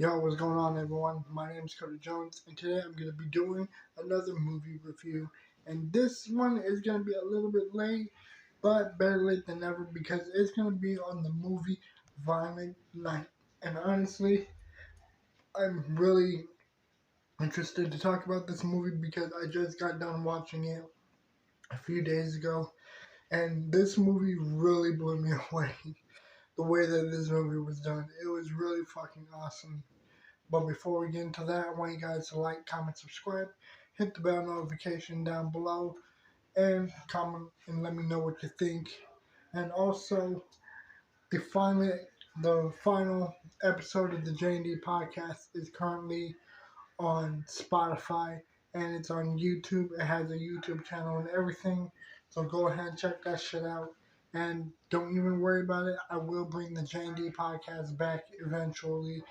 Yo, what's going on, everyone? My name is Cody Jones, and today I'm going to be doing another movie review. And this one is going to be a little bit late, but better late than never because it's going to be on the movie Violent Night. And honestly, I'm really interested to talk about this movie because I just got done watching it a few days ago, and this movie really blew me away. The way that this movie was done, it was really fucking awesome. But before we get into that, I want you guys to like, comment, subscribe, hit the bell notification down below, and comment and let me know what you think. And also, the final episode of the J&D podcast is currently on Spotify and it's on YouTube. It has a YouTube channel and everything. So go ahead and check that shit out. And don't even worry about it. I will bring the J&D podcast back eventually.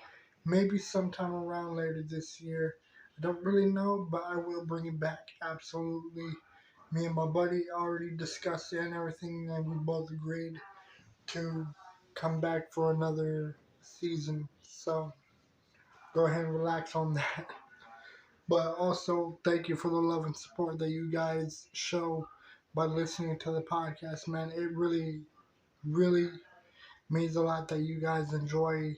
Maybe sometime around later this year. I don't really know, but I will bring it back. Absolutely. Me and my buddy already discussed it and everything, and we both agreed to come back for another season. So go ahead and relax on that. But also, thank you for the love and support that you guys show by listening to the podcast, man. It really, really means a lot that you guys enjoy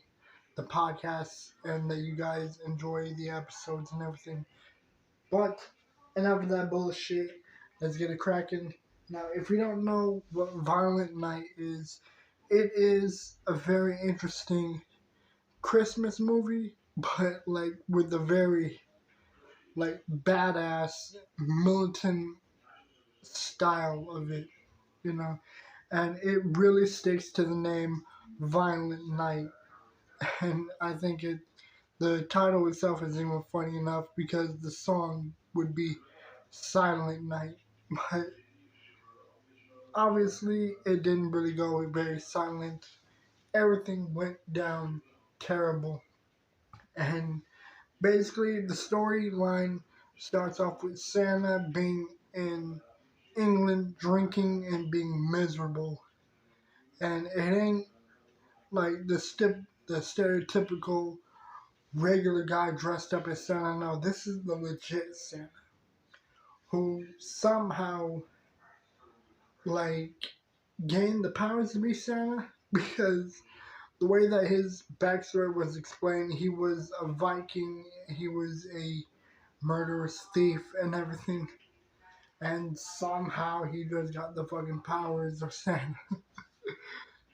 the podcast and that you guys enjoy the episodes and everything. But enough of that bullshit. Let's get it cracking. Now, if you don't know what Violent Night is, it is a very interesting Christmas movie, but like with a very like badass militant style of it, you know. And it really sticks to the name Violent Night. And I think the title itself is even funny enough because the song would be Silent Night. But obviously, it didn't really go very silent. Everything went down terrible. And basically, the storyline starts off with Santa being in England drinking and being miserable. And it ain't like the stereotypical regular guy dressed up as Santa. No, this is the legit Santa who somehow like gained the powers to be Santa because the way that his backstory was explained, he was a Viking, he was a murderous thief and everything, and somehow he just got the fucking powers of Santa.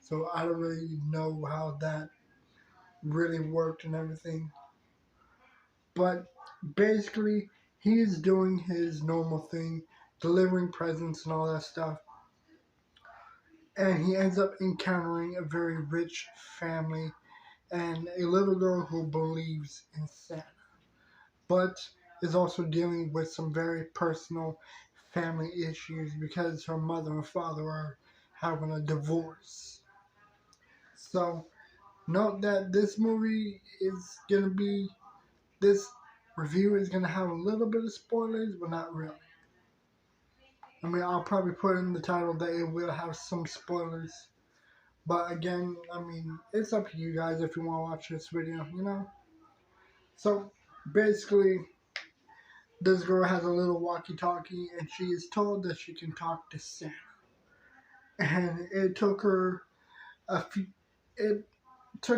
So I don't really know how that really worked and everything. But basically, he's doing his normal thing, delivering presents and all that stuff. And he ends up encountering a very rich family and a little girl who believes in Santa, but is also dealing with some very personal family issues because her mother and father are having a divorce. So, note that this review is gonna have a little bit of spoilers, but not really. I mean, I'll probably put in the title that it will have some spoilers. But again, I mean, it's up to you guys if you want to watch this video, you know? So, basically, this girl has a little walkie-talkie, and she is told that she can talk to Santa. And it took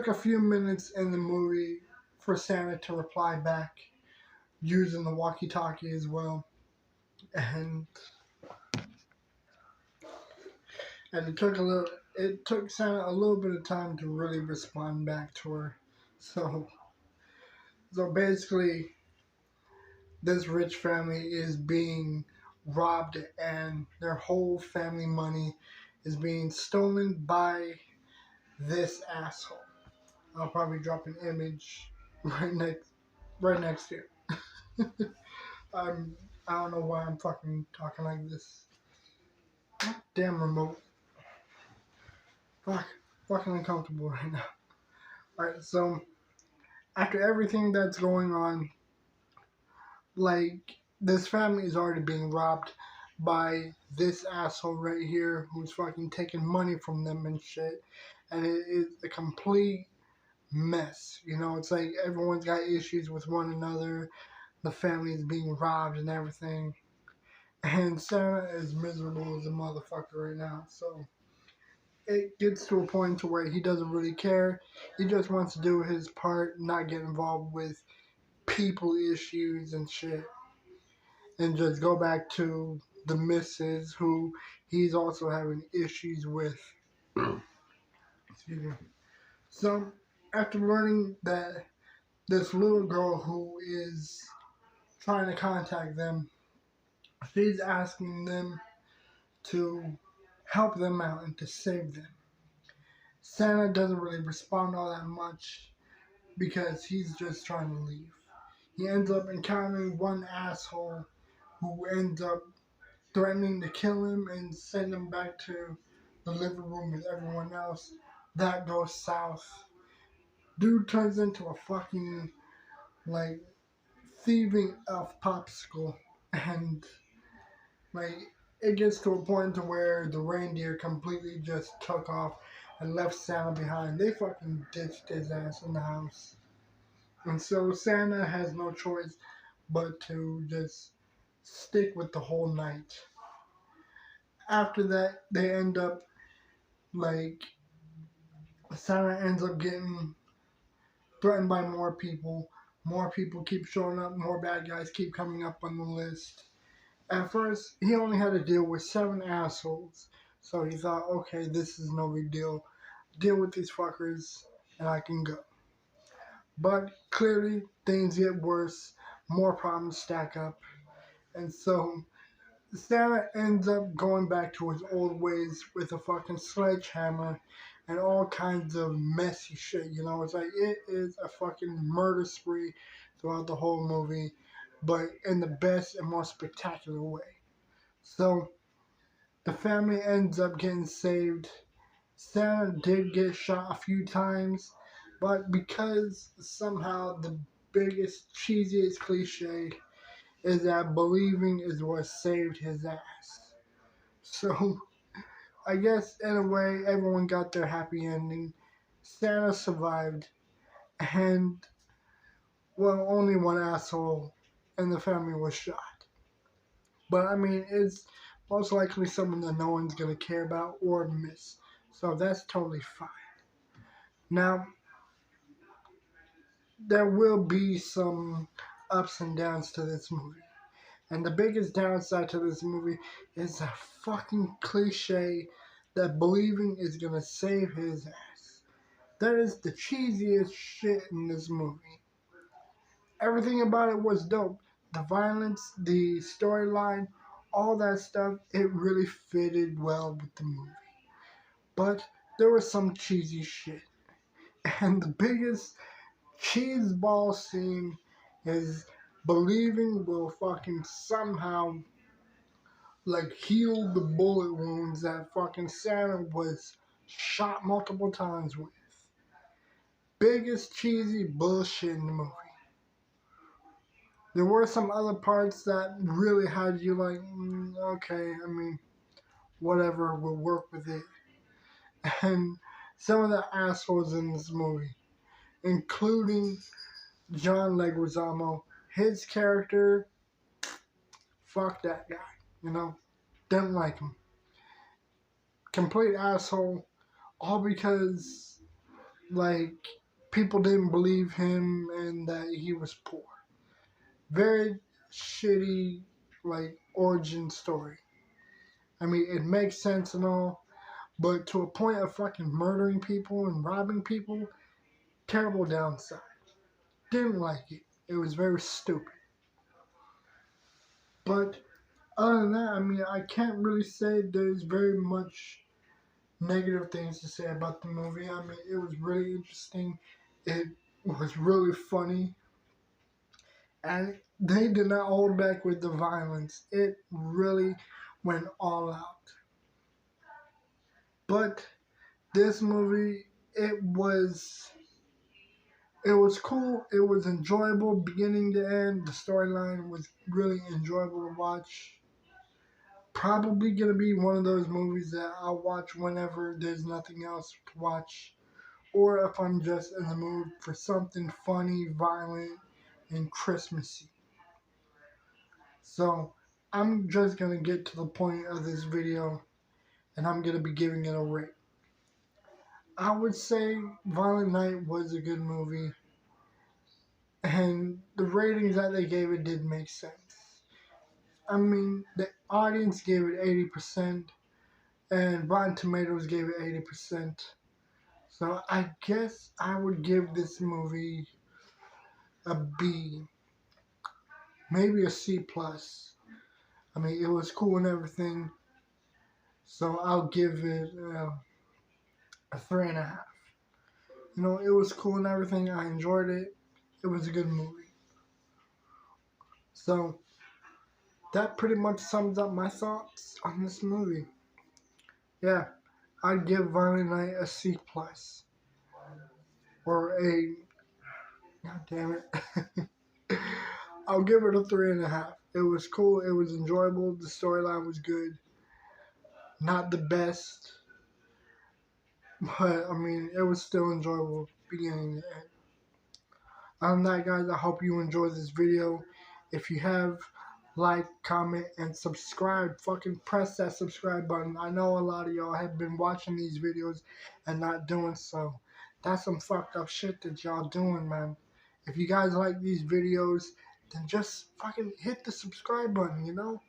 a few minutes in the movie for Santa to reply back using the walkie-talkie as well. And it took Santa a little bit of time to really respond back to her. So basically, this rich family is being robbed and their whole family money is being stolen by this asshole. I'll probably drop an image right next to it. I don't know why I'm fucking talking like this. Damn remote. Fucking uncomfortable right now. Alright, so after everything that's going on, like, this family is already being robbed by this asshole right here who's fucking taking money from them and shit. And it is a complete mess. You know, it's like everyone's got issues with one another. The family's being robbed and everything. And Santa is miserable as a motherfucker right now. So it gets to a point to where he doesn't really care. He just wants to do his part, not get involved with people issues and shit. And just go back to the missus who he's also having issues with. Excuse me. So after learning that this little girl who is trying to contact them, she's asking them to help them out and to save them. Santa doesn't really respond all that much because he's just trying to leave. He ends up encountering one asshole who ends up threatening to kill him and send him back to the living room with everyone else. That goes south. Dude turns into a fucking, like, thieving elf popsicle. And, like, it gets to a point to where the reindeer completely just took off and left Santa behind. They fucking ditched his ass in the house. And so Santa has no choice but to just stick with the whole night. After that, they end up, like, Santa ends up getting threatened by more people. More people keep showing up, more bad guys keep coming up on the list. At first, he only had to deal with 7 assholes. So he thought, okay, this is no big deal. Deal with these fuckers, and I can go. But clearly, things get worse. More problems stack up. And so Santa ends up going back to his old ways with a fucking sledgehammer and all kinds of messy shit. You know, it's like it is a fucking murder spree throughout the whole movie, but in the best and most spectacular way. So the family ends up getting saved. Santa did get shot a few times, but because somehow the biggest, cheesiest cliche is that believing is what saved his ass. So, I guess in a way, everyone got their happy ending. Santa survived, and, well, only one asshole in the family was shot. But, I mean, it's most likely someone that no one's gonna care about or miss. So, that's totally fine. Now, there will be some ups and downs to this movie. And the biggest downside to this movie is a fucking cliche that believing is gonna save his ass. That is the cheesiest shit in this movie. Everything about it was dope. The violence, the storyline, all that stuff, it really fitted well with the movie. But there was some cheesy shit. And the biggest cheeseball scene is believing will fucking somehow like heal the bullet wounds that fucking Santa was shot multiple times with. Biggest cheesy bullshit in the movie. There were some other parts that really had you like, okay, I mean, whatever, we'll work with it. And some of the assholes in this movie, including John Leguizamo, his character, fuck that guy, you know, didn't like him. Complete asshole, all because like people didn't believe him and that he was poor. Very shitty like origin story. I mean, it makes sense and all, but to a point of fucking murdering people and robbing people, terrible downside. Didn't like it. It was very stupid. But other than that, I mean, I can't really say there's very much negative things to say about the movie. I mean, it was really interesting. It was really funny. And they did not hold back with the violence. It really went all out. But this movie, it was cool. It was enjoyable beginning to end. The storyline was really enjoyable to watch. Probably gonna be one of those movies that I'll watch whenever there's nothing else to watch or if I'm just in the mood for something funny, violent, and Christmassy. So I'm just gonna get to the point of this video, and I'm gonna be giving it a rate. I would say Violent Night was a good movie, and the ratings that they gave it did make sense. I mean, the audience gave it 80%, and Rotten Tomatoes gave it 80%. So I guess I would give this movie a B, maybe a C plus. I mean, it was cool and everything, so I'll give it a 3.5. You know, it was cool and everything. I enjoyed it. It was a good movie. So that pretty much sums up my thoughts on this movie. Yeah, I'd give Violent Night a C plus or a. God damn it. I'll give it a 3.5. It was cool. It was enjoyable. The storyline was good. Not the best, but I mean, it was still enjoyable beginning to end. Other than that, guys, I hope you enjoyed this video. If you have, like, comment, and subscribe. Fucking press that subscribe button. I know a lot of y'all have been watching these videos and not doing so. That's some fucked up shit that y'all doing, man. If you guys like these videos, then just fucking hit the subscribe button, you know?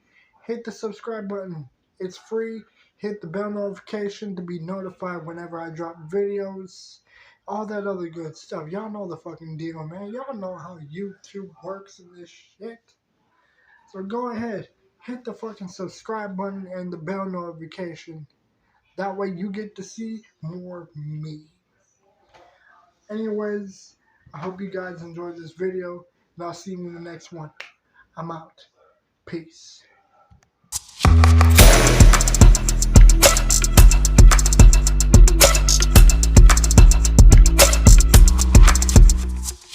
Hit the subscribe button. It's free. Hit the bell notification to be notified whenever I drop videos. All that other good stuff. Y'all know the fucking deal, man. Y'all know how YouTube works and this shit. So go ahead, hit the fucking subscribe button and the bell notification. That way you get to see more of me. Anyways, I hope you guys enjoyed this video, and I'll see you in the next one. I'm out. Peace.